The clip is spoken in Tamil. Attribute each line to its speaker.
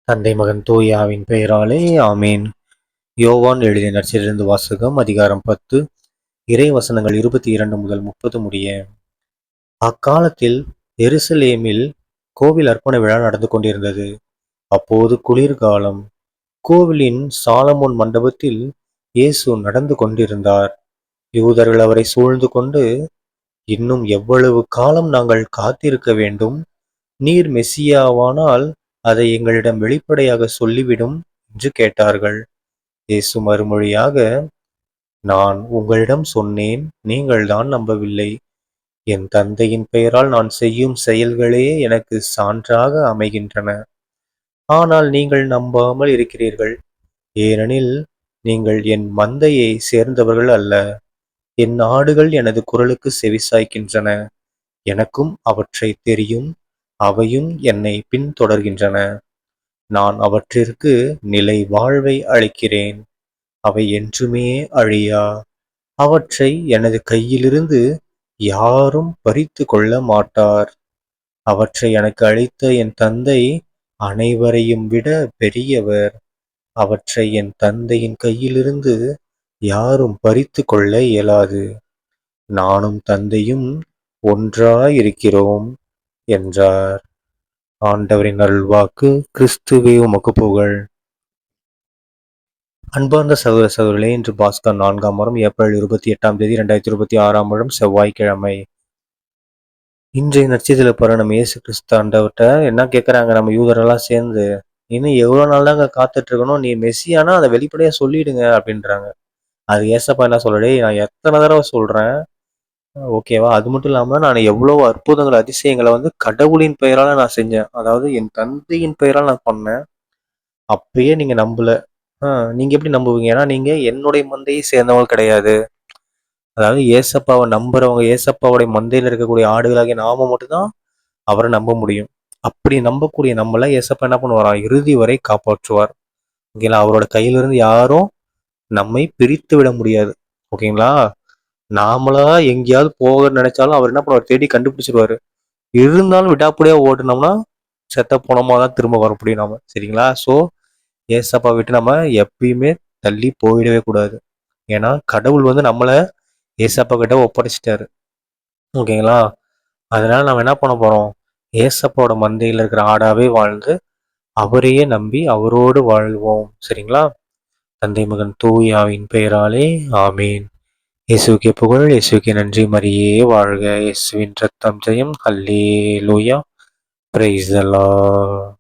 Speaker 1: தந்தை மகன் தூயாவின் பெயராலே ஆமேன். யோவான் எழுதிய நற்செய்தியிலிருந்து வாசகம். அதிகாரம் 10, இறை வசனங்கள் 22 முதல் 30 முடிய. அக்காலத்தில் எருசலேமில் கோவில் அர்ப்பண விழா நடந்து கொண்டிருந்தது. அப்போது குளிர்காலம். கோவிலின் சாலமோன் மண்டபத்தில் இயேசு நடந்து கொண்டிருந்தார். யூதர்கள் அவரை சூழ்ந்து கொண்டு, இன்னும் எவ்வளவு காலம் நாங்கள் காத்திருக்க வேண்டும்? நீர் மெசியாவானால் அதை எங்களிடம் வெளிப்படையாக சொல்லிவிடும் என்று கேட்டார்கள். இயேசு மறுமொழியாக, நான் உங்களிடம் சொன்னேன், நீங்கள்தான் நம்பவில்லை. என் தந்தையின் பெயரால் நான் செய்யும் செயல்களே எனக்கு சான்றாக அமைகின்றன. ஆனால் நீங்கள் நம்பாமல் இருக்கிறீர்கள். ஏனெனில் நீங்கள் என் மந்தையை சேர்ந்தவர்கள் அல்ல. என் ஆடுகள் எனது குரலுக்கு செவிசாய்க்கின்றன. எனக்கும் அவற்றை தெரியும். அவையும் என்னை பின்தொடர்கின்றன. நான் அவற்றிற்கு நிலை வாழ்வை அளிக்கிறேன். அவை என்றுமே அழியா. அவற்றை எனது கையிலிருந்து யாரும் பறித்து கொள்ள மாட்டார். அவற்றை எனக்கு அளித்த என் தந்தை அனைவரையும் விட பெரியவர். அவற்றை என் தந்தையின் கையிலிருந்து யாரும் பறித்து கொள்ள இயலாது. நானும் தந்தையும் ஒன்றாயிருக்கிறோம் என்றார். ஆண்டவரின் அருள்வாக்கு. கிறிஸ்துவே உமக்கு புகழ். அன்பார்ந்த சகோதர சகோதரிகளே, இன்று பாஸ்கர் 4ஆம் வாரம், ஏப்ரல் 28ஆம் தேதி 2026ஆம் வருடம் செவ்வாய்க்கிழமை. இன்றைய நற்செய்தியில பாருங்க, நம்ம இயேசு கிறிஸ்து ஆண்டவர்கிட்ட என்ன கேட்குறாங்க, நம்ம யூதரெல்லாம் சேர்ந்து, இன்னும் எவ்வளோ நாள் தாங்க காத்துட்டு இருக்கணும், நீ மெஸ்ஸியானா அதை வெளிப்படையாக சொல்லிடுங்க அப்படின்றாங்க. அது ஏசப்பா என்ன சொல்றே, நான் எத்தனை தடவை சொல்றேன், ஓகேவா? அது மட்டும் இல்லாம நான் எவ்வளவு அற்புதங்கள் அதிசயங்களை கடவுளின் பெயரால நான் செஞ்சேன், அதாவது என் தந்தையின் பெயரால் நான் பண்ணேன். அப்பயே நீங்க நம்பல. நீங்க எப்படி நம்புவீங்க? ஏன்னா நீங்க என்னுடைய மந்தையை சேர்ந்தவங்க கிடையாது. அதாவது ஏசப்பாவை நம்புறவங்க, ஏசப்பாவுடைய மந்தையில இருக்கக்கூடிய ஆடுகளாகிய நாம மட்டும்தான் அவரை நம்ப முடியும். அப்படி நம்பக்கூடிய நம்மள ஏசப்பா என்ன பண்ணுவாரா, இறுதி வரை காப்பாற்றுவார். ஓகேங்களா? அவரோட கையிலிருந்து யாரும் நம்மை பிரித்து விட முடியாது. ஓகேங்களா? நாமளா எங்கேயாவது போக நினைச்சாலும் அவர் என்ன பண்ணுவார், தேடி கண்டுபிடிச்சிருவாரு. இருந்தாலும் விடாப்படியா ஓடுனோம்னா செத்த போனோமா தான் திரும்ப வர முடியும் நாம. சரிங்களா? ஸோ ஏசப்பா விட்டு நம்ம எப்பயுமே தள்ளி போயிடவே கூடாது. ஏன்னா கடவுள் நம்மளை ஏசப்பா கிட்ட ஒப்படைச்சிட்டாரு. ஓகேங்களா? அதனால நம்ம என்ன பண்ண போறோம், ஏசப்பாவோட மந்தையில் இருக்கிற ஆடாவே வாழ்ந்து அவரையே நம்பி அவரோடு வாழ்வோம். சரிங்களா? தந்தை மகன் தூயாவின் பெயராலே ஆமீன். இயேசுவுக்கே புகழ், இயேசுவுக்கே நன்றி, மரியே வாழ்க, இயேசுவின் ரத்தம் ஜெயம். அல்லேலூயா. Praise the Lord.